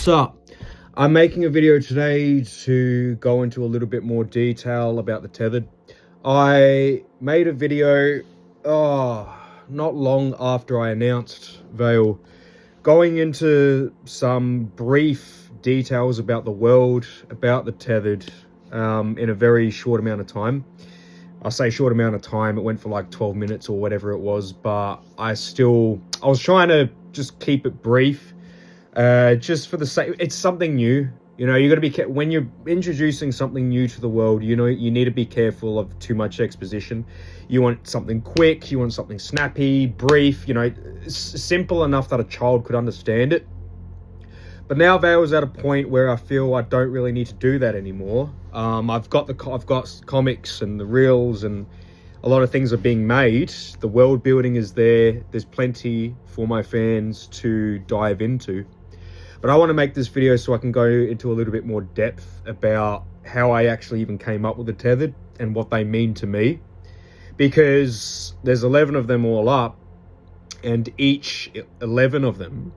What's up? I'm making a video today to go into a little bit more detail about the Tethered. I made a video not long after I announced VYEL, going into some brief details about the world, about the Tethered, in a very short amount of time. I say short amount of time, it went for like 12 minutes or whatever it was, but I was trying to just keep it brief. Just for the sake, it's something new. You know, you got to be when you're introducing something new to the world. You know, you need to be careful of too much exposition. You want something quick. You want something snappy, brief. You know, simple enough that a child could understand it. But now VYEL's at a point where I feel I don't really need to do that anymore. I've got comics and the reels, and a lot of things are being made. The world building is there. There's plenty for my fans to dive into. But I want to make this video so I can go into a little bit more depth about how I actually even came up with the Tethered and what they mean to me. Because there's 11 of them all up, and each 11 of them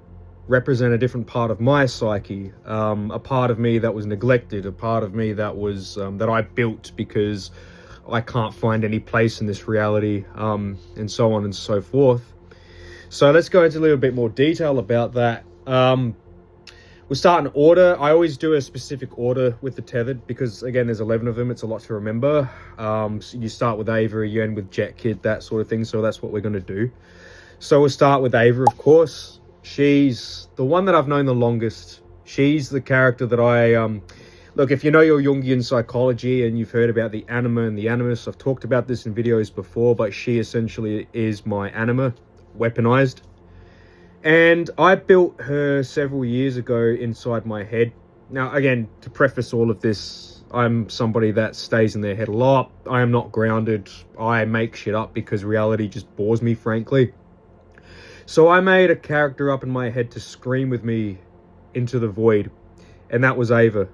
represent a different part of my psyche. A part of me that was neglected, a part of me that was that I built because I can't find any place in this reality, and so on and so forth. So let's go into a little bit more detail about that. We'll start in order. I always do a specific order with the Tethered because, again, there's 11 of them. It's a lot to remember. So you start with Ava, you end with Jet Kid, that sort of thing. So that's what we're going to do. So we'll start with Ava, of course. She's the one that I've known the longest. She's the character that I... Look, if you know your Jungian psychology and you've heard about the anima and the animus, I've talked about this in videos before, but she essentially is my anima, weaponized. And I built her several years ago inside my head. Now, again, to preface all of this, I'm somebody that stays in their head a lot. I am not grounded. I make shit up because reality just bores me, frankly. So I made a character up in my head to scream with me into the void. And that was Ava.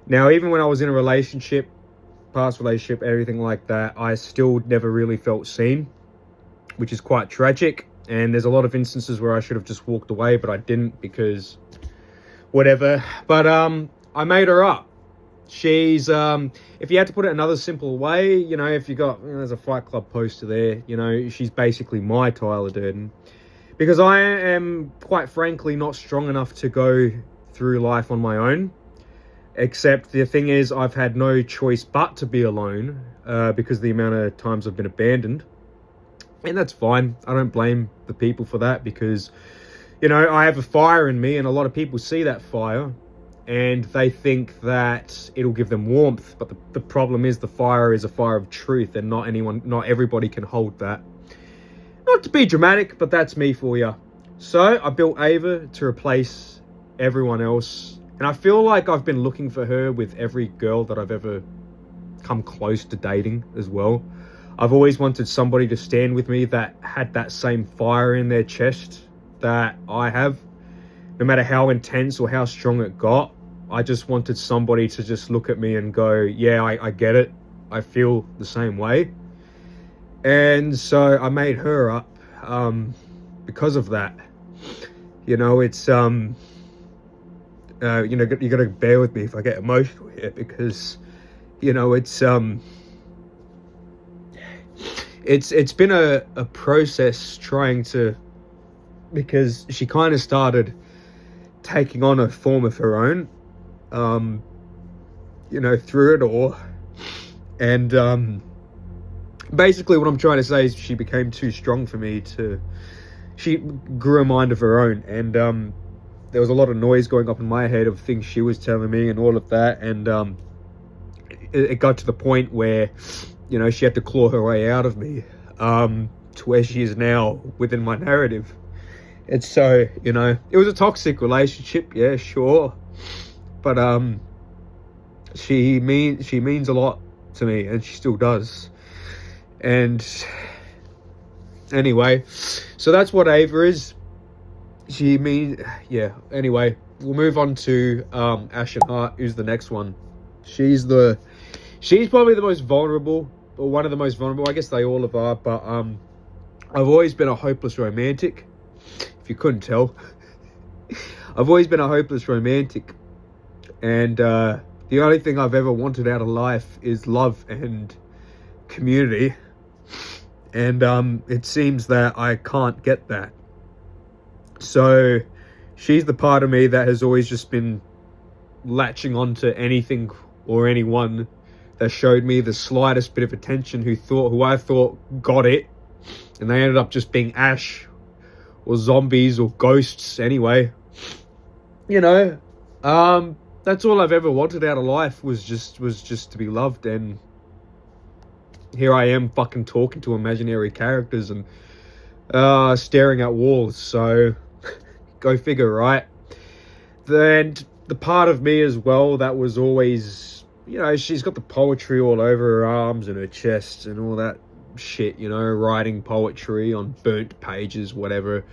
Now, even when I was in a relationship, past relationship, everything like that, I still never really felt seen, which is quite tragic. And there's a lot of instances where I should have just walked away, but I didn't because whatever. But I made her up. She's, if you had to put it another simple way, you know, if you got, there's a Fight Club poster there, you know, she's basically my Tyler Durden. Because I am, quite frankly, not strong enough to go through life on my own. Except the thing is, I've had no choice but to be alone because of the amount of times I've been abandoned. And that's fine. I don't blame the people for that because, you know, I have a fire in me and a lot of people see that fire and they think that it'll give them warmth. But the problem is the fire is a fire of truth and not everybody can hold that. Not to be dramatic, but that's me for you. So I built Ava to replace everyone else. And I feel like I've been looking for her with every girl that I've ever come close to dating as well. I've always wanted somebody to stand with me that had that same fire in their chest that I have. No matter how intense or how strong it got, I just wanted somebody to just look at me and go, yeah, I get it. I feel the same way. And so I made her up because of that. You know, it's... you know, you got to bear with me if I get emotional here because, you know, it's been a process trying to, because she kind of started taking on a form of her own, you know, through it all. And basically what I'm trying to say is she became too strong for me she grew a mind of her own. And there was a lot of noise going up in my head of things she was telling me and all of that. And it got to the point where, you know, she had to claw her way out of me to where she is now within my narrative. And so, you know, it was a toxic relationship, yeah, sure. But she means a lot to me, and she still does. And anyway, so that's what Ava is. Yeah, anyway, we'll move on to Ashen Heart, who's the next one. She's probably the most vulnerable, or one of the most vulnerable. I guess they all are, but I've always been a hopeless romantic, if you couldn't tell. I've always been a hopeless romantic. And the only thing I've ever wanted out of life is love and community. And it seems that I can't get that. So she's the part of me that has always just been latching onto anything or anyone that showed me the slightest bit of attention, who I thought got it, and they ended up just being ash or zombies or ghosts anyway. You know, that's all I've ever wanted out of life was just to be loved, and here I am fucking talking to imaginary characters and staring at walls. So go figure, right? And the part of me as well that was always, you know, she's got the poetry all over her arms and her chest and all that shit, you know, writing poetry on burnt pages, whatever.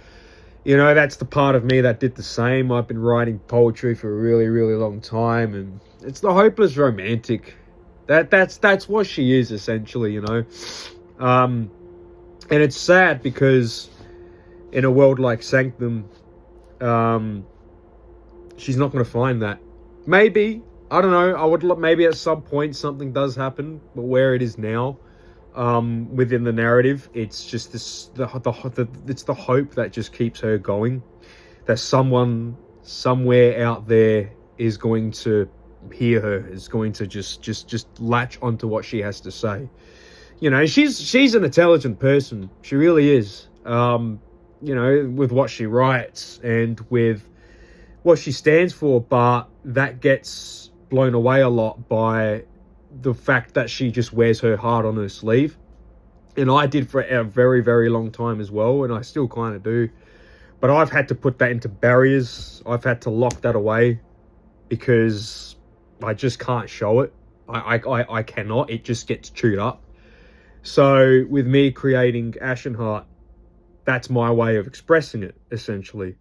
You know, that's the part of me that did the same. I've been writing poetry for a really, really long time, and it's the hopeless romantic. That's what she is, essentially, you know. And it's sad because in a world like Sanctum, she's not going to find that. Maybe, I don't know, maybe at some point something does happen, but where it is now, within the narrative, it's just it's the hope that just keeps her going, that someone somewhere out there is going to hear her, is going to just latch onto what she has to say. You know, she's an intelligent person, she really is. You know, with what she writes and with what she stands for, but that gets blown away a lot by the fact that she just wears her heart on her sleeve. And I did for a very, very long time as well, and I still kind of do. But I've had to put that into barriers. I've had to lock that away because I just can't show it. I cannot. It just gets chewed up. So with me creating Ashen Heart, that's my way of expressing it, essentially.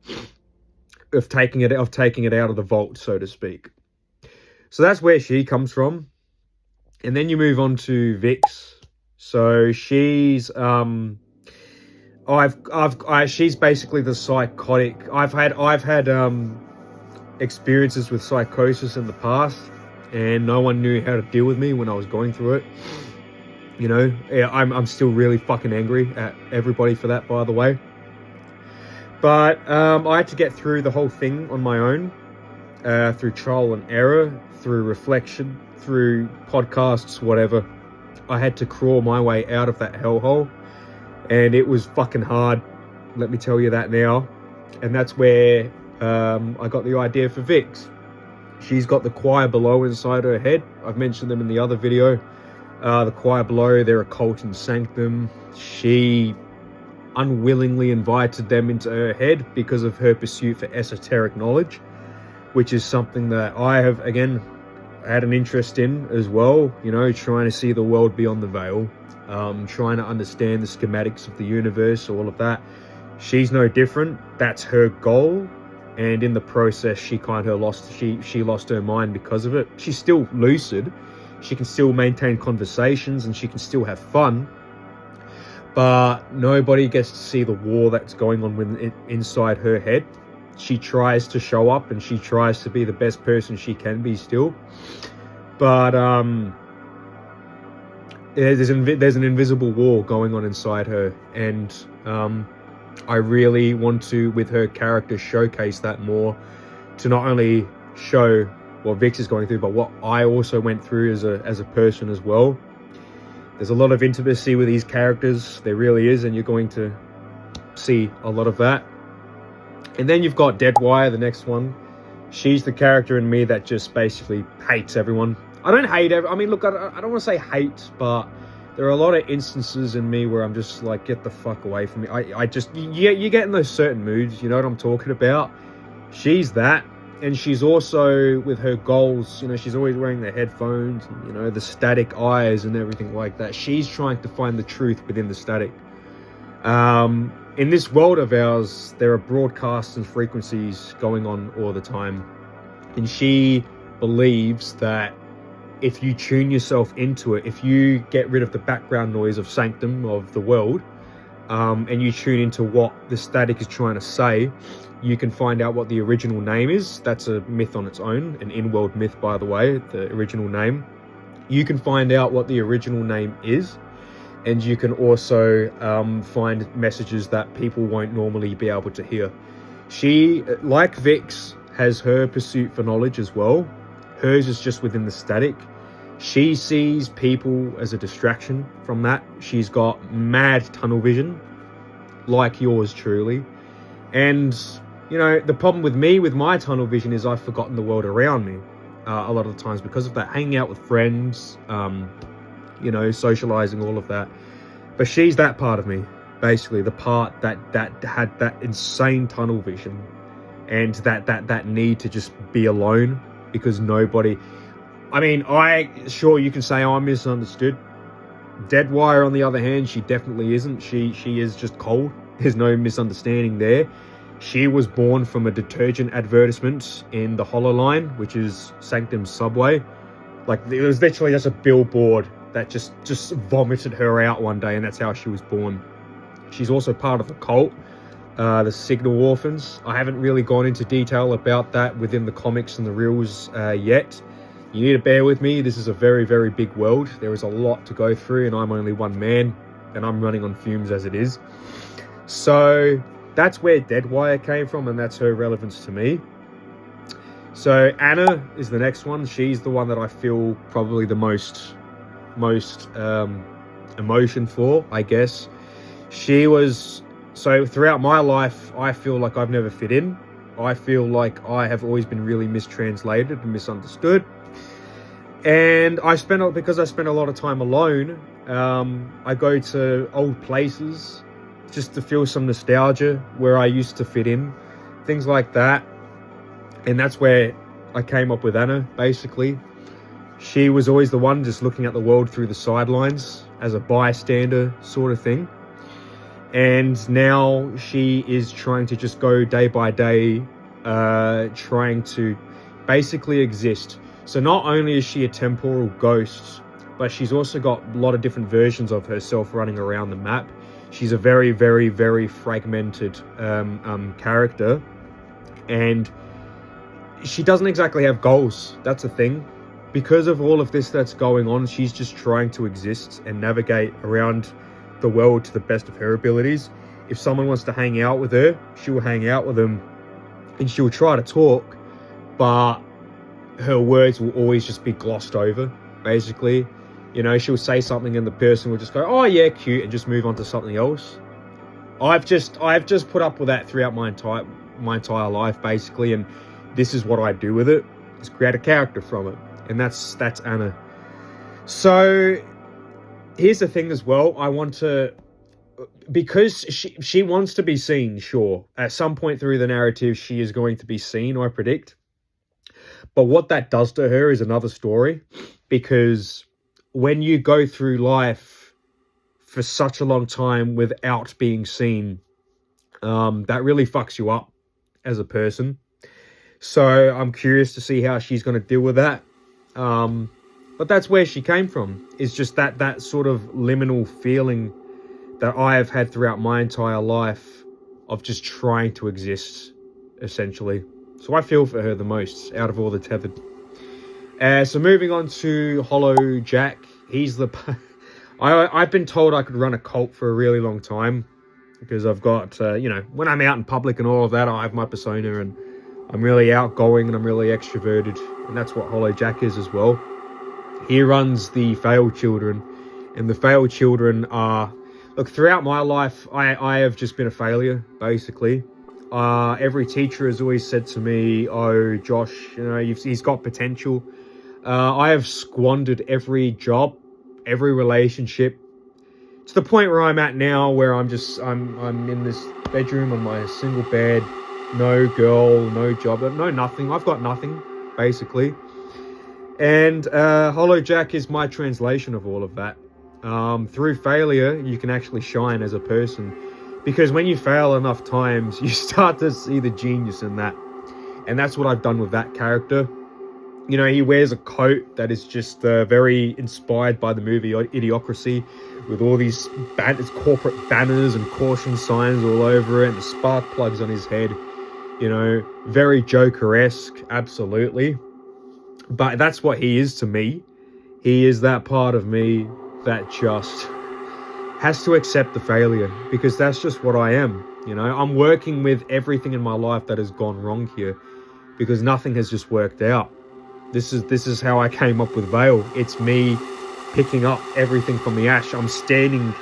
Of taking it out of the vault, so to speak. So that's where she comes from. And then you move on to Vix. So she's she's basically the psychotic. I've had experiences with psychosis in the past, and no one knew how to deal with me when I was going through it. You know, I'm still really fucking angry at everybody for that, by the way. But I had to get through the whole thing on my own, through trial and error, through reflection, through podcasts, whatever. I had to crawl my way out of that hellhole, and it was fucking hard, let me tell you that now. And that's where I got the idea for Vix. She's got the choir below inside her head. I've mentioned them in the other video. The choir below, they're a cult in Sanctum. She unwillingly invited them into her head because of her pursuit for esoteric knowledge, which is something that I have, again, had an interest in as well. You know, trying to see the world beyond the veil, trying to understand the schematics of the universe, all of that. She's no different. That's her goal. And in the process, she kind of lost her mind because of it. She's still lucid. She can still maintain conversations and she can still have fun. But nobody gets to see the war that's going on inside her head. She tries to show up and she tries to be the best person she can be still. But there's an invisible war going on inside her. And I really want to, with her character, showcase that more, to not only show what Vix is going through, but what I also went through as a person as well. There's a lot of intimacy with these characters, there really is, and you're going to see a lot of that. And then you've got Deadwire, the next one. She's the character in me that just basically hates everyone. I don't hate I mean, look, I don't want to say hate, but there are a lot of instances in me where I'm just like, get the fuck away from me. I just, you get in those certain moods, you know what I'm talking about? She's that. And she's also, with her goals, you know, she's always wearing the headphones, and, you know, the static eyes and everything like that. She's trying to find the truth within the static. In this world of ours, there are broadcasts and frequencies going on all the time. And she believes that if you tune yourself into it, if you get rid of the background noise of Sanctum, of the world, and you tune into what the static is trying to say, you can find out what the original name is. That's a myth on its own, an in-world myth, by the way, the original name. You can find out what the original name is, and you can also find messages that people won't normally be able to hear. She, like Vix, has her pursuit for knowledge as well. Hers is just within the static. She sees people as a distraction from that. She's got mad tunnel vision, like yours truly. And, you know, the problem with me, with my tunnel vision, is I've forgotten the world around me a lot of the times because of that. Hanging out with friends, you know, socializing, all of that. But she's that part of me, basically, the part that had that insane tunnle vision and that need to just be alone because nobody... I mean, sure, you can say, oh, I'm misunderstood. Deadwire, on the other hand, she definitely isn't. She is just cold. There's no misunderstanding there. She was born from a detergent advertisement in the Hollow Line, which is Sanctum's Subway. Like, it was literally just a billboard that just vomited her out one day, and that's how she was born. She's also part of a cult, the Signal Orphans. I haven't really gone into detail about that within the comics and the reels yet. You need to bear with me. This is a very, very big world. There is a lot to go through, and I'm only one man, and I'm running on fumes as it is. So that's where Deadwire came from, and that's her relevance to me. So Anna is the next one. She's the one that I feel probably the most emotion for, I guess. She was... So throughout my life, I feel like I've never fit in. I feel like I have always been really mistranslated and misunderstood. And because I spend a lot of time alone, I go to old places just to feel some nostalgia where I used to fit in, things like that. And that's where I came up with Anna, basically. She was always the one just looking at the world through the sidelines as a bystander sort of thing. And now she is trying to just go day by day, trying to basically exist. So not only is she a temporal ghost, but she's also got a lot of different versions of herself running around the map. She's a very, very, very fragmented character. And she doesn't exactly have goals. That's the thing. Because of all of this that's going on, she's just trying to exist and navigate around the world to the best of her abilities. If someone wants to hang out with her, she'll hang out with them. And she'll try to talk, but her words will always just be glossed over, basically. You know, she'll say something and the person will just go, oh yeah, cute, and just move on to something else. I've just put up with that throughout my entire life, basically, and this is what I do with it, is create a character from it. And that's Anna. So here's the thing as well. I want to, because she wants to be seen, sure. At some point through the narrative, she is going to be seen, I predict. But what that does to her is another story, because when you go through life for such a long time without being seen, that really fucks you up as a person. So I'm curious to see how she's going to deal with that. But that's where she came from, is just that sort of liminal feeling that I have had throughout my entire life of just trying to exist, essentially. So I feel for her the most out of all the Tethered. So moving on to Hollow Jack. He's the... I've been told I could run a cult for a really long time, because I've got, you know, when I'm out in public and all of that, I have my persona, and I'm really outgoing and I'm really extroverted. And that's what Hollow Jack is as well. He runs the Failed Children. And the Failed Children are... Look, throughout my life, I have just been a failure, basically. Every teacher has always said to me, oh, Josh, you know, he's got potential. I have squandered every job, every relationship, to the point where I'm at now, where I'm in this bedroom on my single bed, no girl, no job, no nothing. I've got nothing, basically. And Hollow Jack is my translation of all of that. Through failure, you can actually shine as a person. Because when you fail enough times, you start to see the genius in that. And that's what I've done with that character. You know, he wears a coat that is just very inspired by the movie Idiocracy, with all these corporate banners and caution signs all over it, and the spark plugs on his head. You know, very Joker-esque, absolutely. But that's what he is to me. He is that part of me that just has to accept the failure, because that's just what I am. You know, I'm working with everything in my life that has gone wrong here, because nothing has just worked out. This is how I came up with VYEL. It's me picking up everything from the ash. I'm standing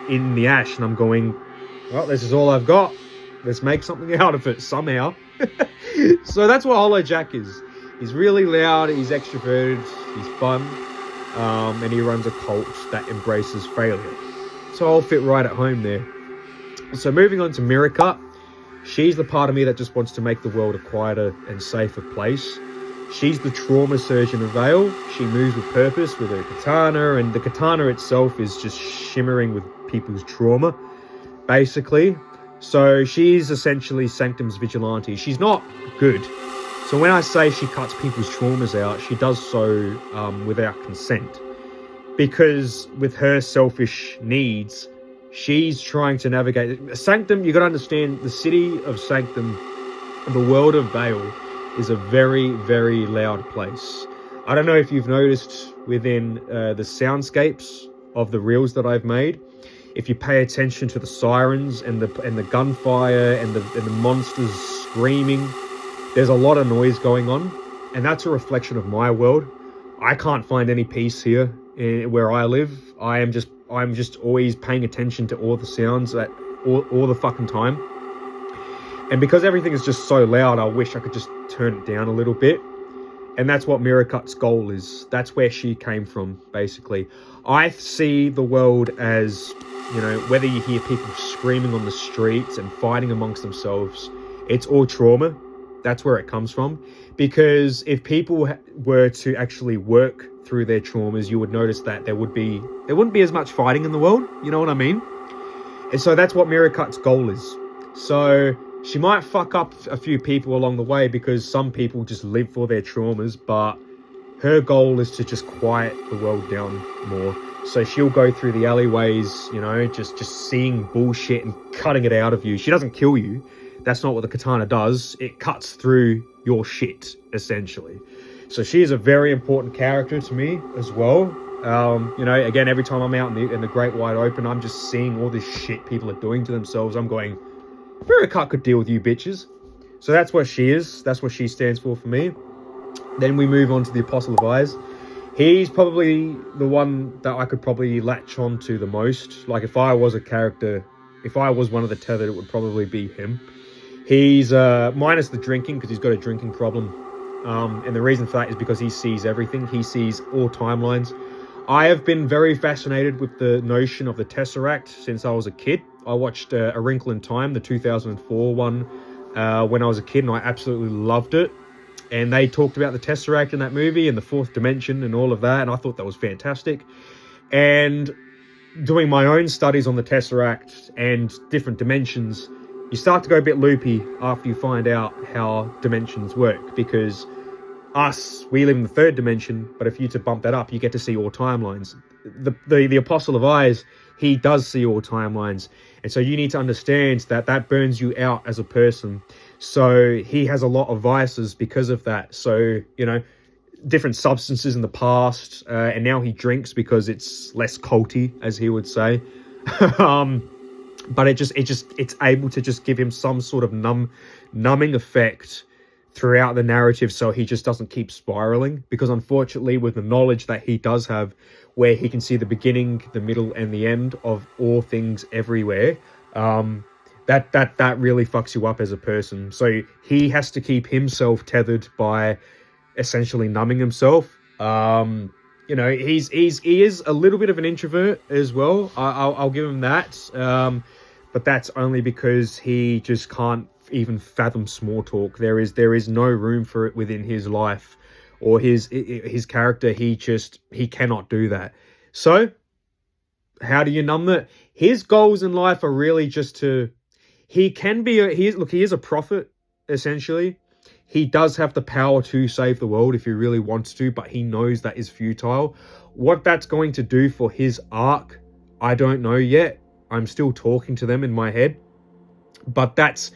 in the ash and I'm going, well, this is all I've got. Let's make something out of it somehow. So that's what Hollow Jack is. He's really loud, he's extroverted, he's fun, and he runs a cult that embraces failure. So I'll fit right at home there. So moving on to Miracut. She's the part of me that just wants to make the world a quieter and safer place. She's the trauma surgeon of VYEL. She moves with purpose with her katana, and the katana itself is just shimmering with people's trauma, basically. So she's essentially Sanctum's vigilante. She's not good. So when I say she cuts people's traumas out, she does so without consent. Because with her selfish needs, she's trying to navigate. Sanctum, you got to understand, the city of Sanctum, the world of VYEL, is a very, very loud place. I don't know if you've noticed within the soundscapes of the reels that I've made, if you pay attention to the sirens and the gunfire and the monsters screaming, there's a lot of noise going on, and that's a reflection of my world. I can't find any peace here where I live. I'm just always paying attention to all the sounds at all the fucking time. And because everything is just so loud, I wish I could just turn it down a little bit. And that's what Miracut's goal is. That's where she came from, basically. I see the world as, you know, whether you hear people screaming on the streets and fighting amongst themselves, it's all trauma. That's where it comes from. Because if people were to actually work through their traumas, you would notice that there wouldn't be as much fighting in the world. You know what I mean? And so that's what Miracut's goal is. So she might fuck up a few people along the way, because some people just live for their traumas, but her goal is to just quiet the world down more. So she'll go through the alleyways, you know, just seeing bullshit and cutting it out of you. She doesn't kill you. That's not what the katana does. It cuts through your shit, essentially. So she is a very important character to me as well. You know, again, every time I'm out in the great wide open, I'm just seeing all this shit people are doing to themselves. I'm going, Miracut could deal with you bitches. So that's what she is. That's what she stands for me. Then we move on to the Apostle of Eyes. He's probably the one that I could probably latch on to the most. Like, if I was a character, if I was one of the Tethered, it would probably be him. He's minus the drinking, because he's got a drinking problem. And the reason for that is because he sees everything. He sees all timelines. I have been very fascinated with the notion of the Tesseract since I was a kid. I watched A Wrinkle in Time, the 2004 one, when I was a kid, and I absolutely loved it. And they talked about the Tesseract in that movie and the fourth dimension and all of that, and I thought that was fantastic. And doing my own studies on the Tesseract and different dimensions, you start to go a bit loopy after you find out how dimensions work, because we live in the third dimension, but if you to bump that up, you get to see all timelines. The Apostle of Eyes, he does see all timelines. And so you need to understand that burns you out as a person. So he has a lot of vices because of that. So, you know, different substances in the past, and now he drinks because it's less culty, as he would say. But it's able to just give him some sort of numbing effect throughout the narrative, so he just doesn't keep spiraling. Because unfortunately, with the knowledge that he does have, where he can see the beginning, the middle, and the end of all things everywhere, that really fucks you up as a person. So he has to keep himself tethered by essentially numbing himself. You know, he is a little bit of an introvert as well. I'll give him that. But that's only because he just can't even fathom small talk. There is no room for it within his life or his character. He cannot do that. So how do you numb it? His goals in life are really just to, he is a prophet, essentially. He does have the power to save the world if he really wants to, but he knows that is futile. What that's going to do for his arc, I don't know yet. I'm still talking to them in my head. But that's,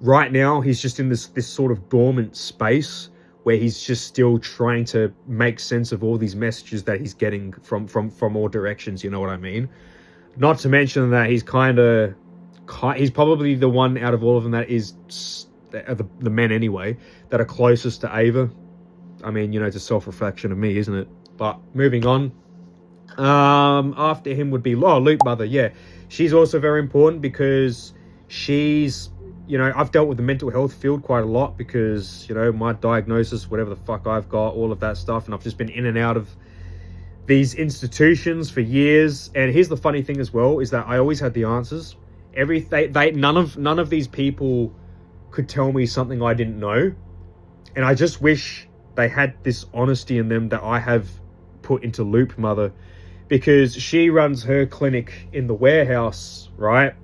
right now, he's just in this sort of dormant space where he's just still trying to make sense of all these messages that he's getting from all directions, you know what I mean? Not to mention that he's he's probably the one out of all of them that is, the men anyway, that are closest to Ava. I mean, you know, it's a self-reflection of me, isn't it? But moving on. After him would be, Loop Mother, yeah. She's also very important because she's, you know, I've dealt with the mental health field quite a lot because, you know, my diagnosis, whatever the fuck I've got, all of that stuff, and I've just been in and out of these institutions for years. And here's the funny thing as well, is that I always had the answers. None of these people could tell me something I didn't know. And I just wish they had this honesty in them that I have put into Loop Mother, because she runs her clinic in the warehouse, right?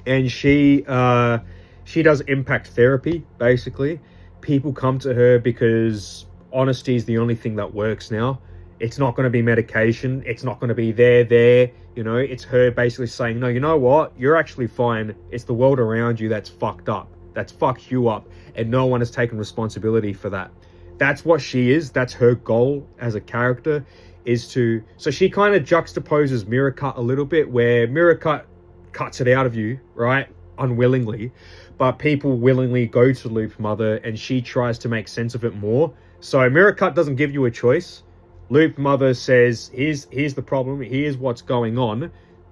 And she does impact therapy, basically. People come to her because honesty is the only thing that works now. It's not going to be medication. It's not going to be there. You know, it's her basically saying, no, you know what? You're actually fine. It's the world around you that's fucked up. That's fucked you up. And no one has taken responsibility for that. That's what she is. That's her goal as a character, is to... So she kind of juxtaposes Mirror Cut a little bit, where Mirror Cut cuts it out of you, right? Unwillingly. But people willingly go to Loop Mother, and she tries to make sense of it more. So Mirror Cut doesn't give you a choice. Loop Mother says, here's the problem, here's what's going on,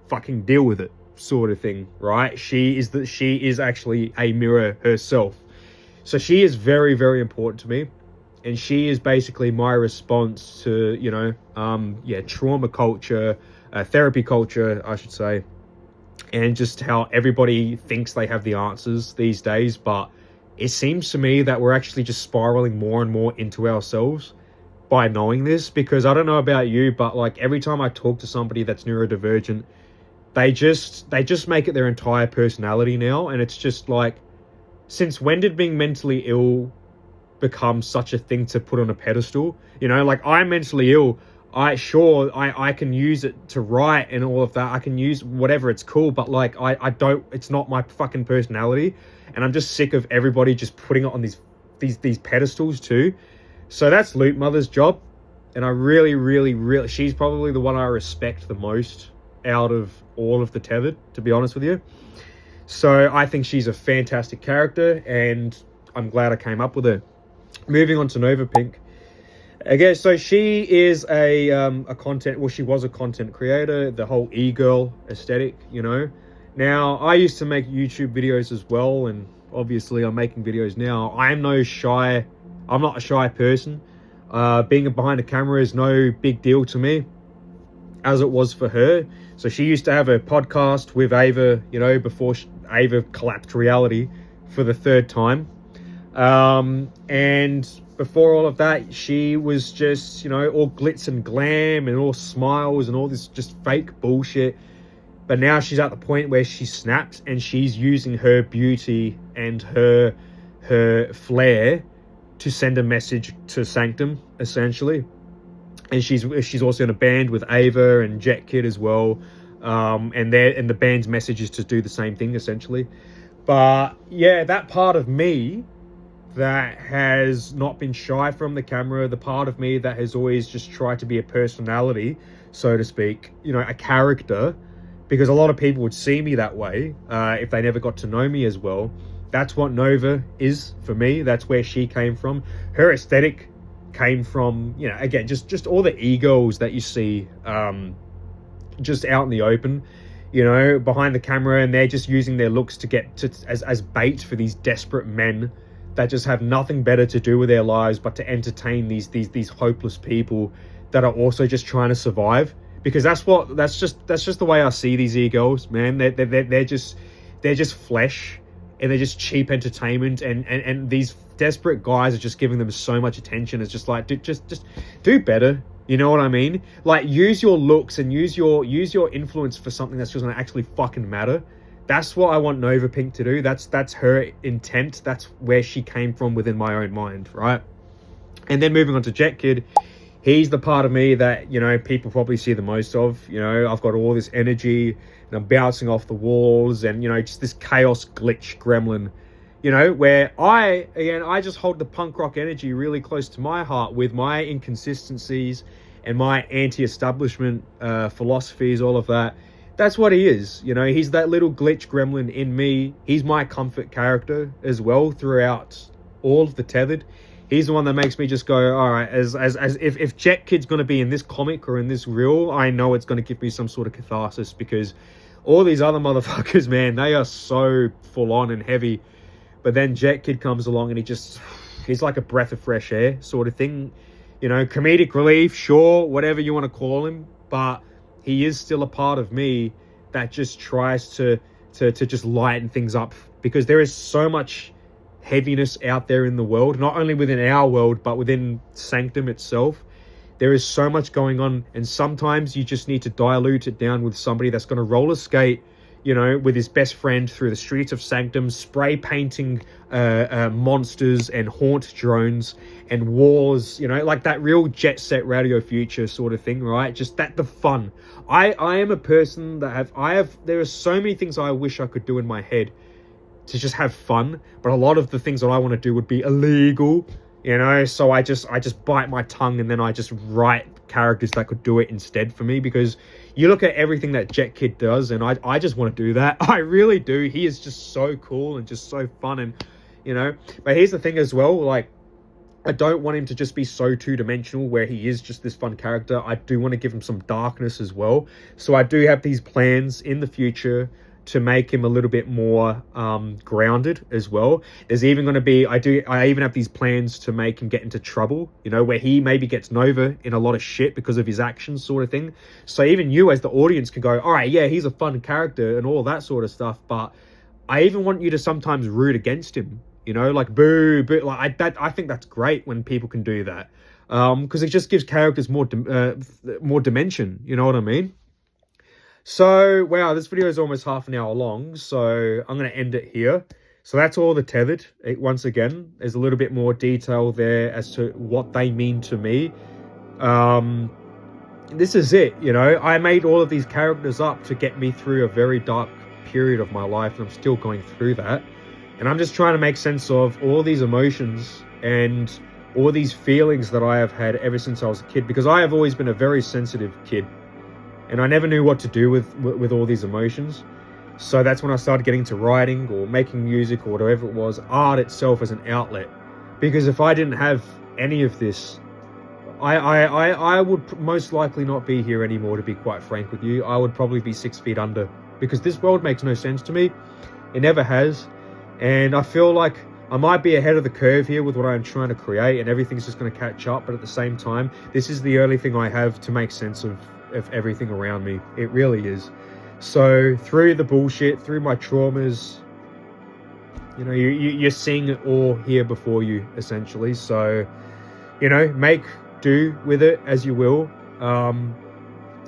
fucking deal with it, sort of thing, right? She is actually a mirror herself. So she is very, very important to me. And she is basically my response to, you know, trauma culture, therapy culture, I should say. And just how everybody thinks they have the answers these days. But it seems to me that we're actually just spiraling more and more into ourselves by knowing this. Because I don't know about you, but like every time I talk to somebody that's neurodivergent, they just make it their entire personality now. And it's just like, since when did being mentally ill become such a thing to put on a pedestal? You know, like, I'm mentally ill. I can use it to write and all of that. I can use whatever, it's cool, but like I don't, it's not my fucking personality. And I'm just sick of everybody just putting it on these pedestals too. So that's Loop Mother's job. And I really, she's probably the one I respect the most out of all of the Tethered, to be honest with you. So I think she's a fantastic character, and I'm glad I came up with her. Moving on to Nova Pink. Okay, so she is she was a content creator, the whole e-girl aesthetic, you know. Now, I used to make YouTube videos as well, and obviously I'm making videos now. I'm not a shy person. Being behind a camera is no big deal to me, as it was for her. So she used to have a podcast with Ava, you know, before Ava collapsed reality for the third time. And before all of that, she was just, you know, all glitz and glam and all smiles and all this just fake bullshit. But now she's at the point where she snapped, and she's using her beauty and her flair to send a message to Sanctum, essentially. And she's also in a band with Ava and Jet Kid as well. And the band's message is to do the same thing, essentially. But yeah, that part of me that has not been shy from the camera, the part of me that has always just tried to be a personality, so to speak, you know, a character, because a lot of people would see me that way if they never got to know me as well. That's what Nova is for me. That's where she came from. Her aesthetic came from, you know, again, just all the egos that you see just out in the open, you know, behind the camera, and they're just using their looks to get as bait for these desperate men that just have nothing better to do with their lives but to entertain these hopeless people that are also just trying to survive. Because that's just the way I see these e-girls, man. They're just flesh, and they're just cheap entertainment, and these desperate guys are just giving them so much attention. It's just like, just do better. You know what I mean? Like, use your looks and use your influence for something that's just gonna actually fucking matter. That's what I want Nova Pink to do. That's her intent. That's where she came from within my own mind, right? And then moving on to Jet Kid, he's the part of me that, you know, people probably see the most of. You know, I've got all this energy and I'm bouncing off the walls and, you know, just this chaos glitch gremlin, you know, where I just hold the punk rock energy really close to my heart with my inconsistencies and my anti-establishment philosophies, all of that. That's what he is. You know, he's that little glitch gremlin in me. He's my comfort character as well throughout all of the Tethered. He's the one that makes me just go, all right, as if Jet Kid's going to be in this comic or in this reel, I know it's going to give me some sort of catharsis, because all these other motherfuckers, man, they are so full on and heavy. But then Jet Kid comes along and he's like a breath of fresh air sort of thing. You know, comedic relief, sure, whatever you want to call him, but he is still a part of me that just tries to just lighten things up, because there is so much heaviness out there in the world, not only within our world, but within Sanctum itself. There is so much going on, and sometimes you just need to dilute it down with somebody that's going to roller skate, you know, with his best friend through the streets of Sanctum, spray painting monsters and haunt drones and wars, you know, like that real Jet Set Radio Future sort of thing, right? Just the fun. I am a person that there are so many things I wish I could do in my head to just have fun, but a lot of the things that I want to do would be illegal, you know, so I just bite my tongue and then I just write characters that could do it instead for me, because you look at everything that Jet Kid does and I just want to do that. I really do. He is just so cool and just so fun, and, you know, but here's the thing as well, like, I don't want him to just be so two-dimensional where he is just this fun character. I do want to give him some darkness as well. So I do have these plans in the future to make him a little bit more grounded as well. There's even going to be, I even have these plans to make him get into trouble, you know, where he maybe gets Nova in a lot of shit because of his actions sort of thing. So even you as the audience can go, all right, yeah, he's a fun character and all that sort of stuff, but I even want you to sometimes root against him, you know, like boo, like I think that's great when people can do that, because it just gives characters more dimension, you know what I mean? So, wow, this video is almost half an hour long, so I'm going to end it here. So that's all the Tethered. Once again, there's a little bit more detail there as to what they mean to me. This is it, you know. I made all of these characters up to get me through a very dark period of my life, and I'm still going through that. And I'm just trying to make sense of all these emotions and all these feelings that I have had ever since I was a kid, because I have always been a very sensitive kid. And I never knew what to do with all these emotions. So that's when I started getting into writing or making music or whatever it was, art itself as an outlet. Because if I didn't have any of this, I would most likely not be here anymore, to be quite frank with you. I would probably be 6 feet under, because this world makes no sense to me. It never has. And I feel like I might be ahead of the curve here with what I'm trying to create, and everything's just going to catch up. But at the same time, this is the only thing I have to make sense of everything around me. It really is. So through the bullshit, through my traumas, you know, you're seeing it all here before you, essentially. So, you know, make do with it as you will.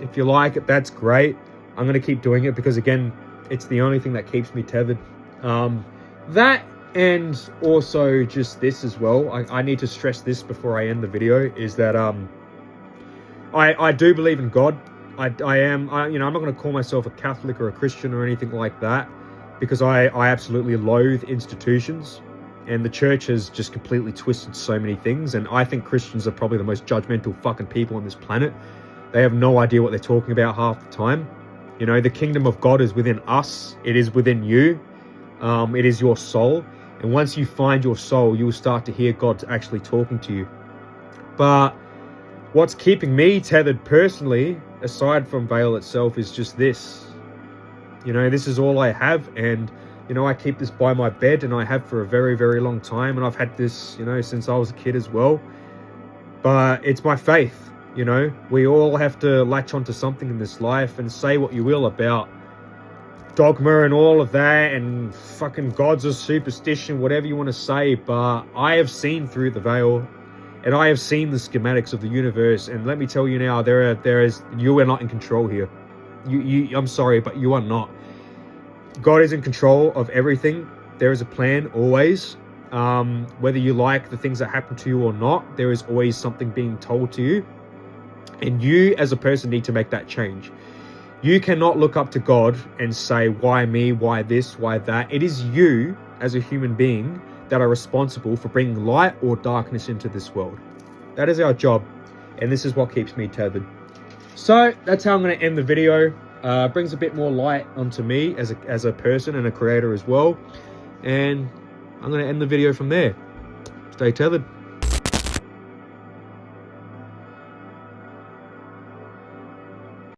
If you like it, that's great. I'm going to keep doing it because, again, it's the only thing that keeps me tethered. That, and also just this as well. I need to stress this before I end the video, is that I do believe in God. I'm not going to call myself a Catholic or a Christian or anything like that, because I absolutely loathe institutions, and the church has just completely twisted so many things. And I think Christians are probably the most judgmental fucking people on this planet. They have no idea what they're talking about half the time. You know, the kingdom of God is within us. It is within you. It is your soul. And once you find your soul, you will start to hear God actually talking to you. But what's keeping me tethered personally, aside from VYEL itself, is just this. You know, this is all I have, and, you know, I keep this by my bed, and I have for a very, very long time, and I've had this, you know, since I was a kid as well. But it's my faith, you know. We all have to latch onto something in this life, and say what you will about dogma and all of that, and fucking gods of superstition, whatever you want to say, but I have seen through the veil, and I have seen the schematics of the universe, and let me tell you now, you are not in control here. I'm sorry, but you are not. God is in control of everything. There is a plan always. Whether you like the things that happen to you or not, there is always something being told to you. And you as a person need to make that change. You cannot look up to God and say, why me, why this, why that? It is you as a human being that are responsible for bringing light or darkness into this world. That is our job. And this is what keeps me tethered. So that's how I'm going to end the video. Brings a bit more light onto me as a person and a creator as well. And I'm going to end the video from there. Stay tethered.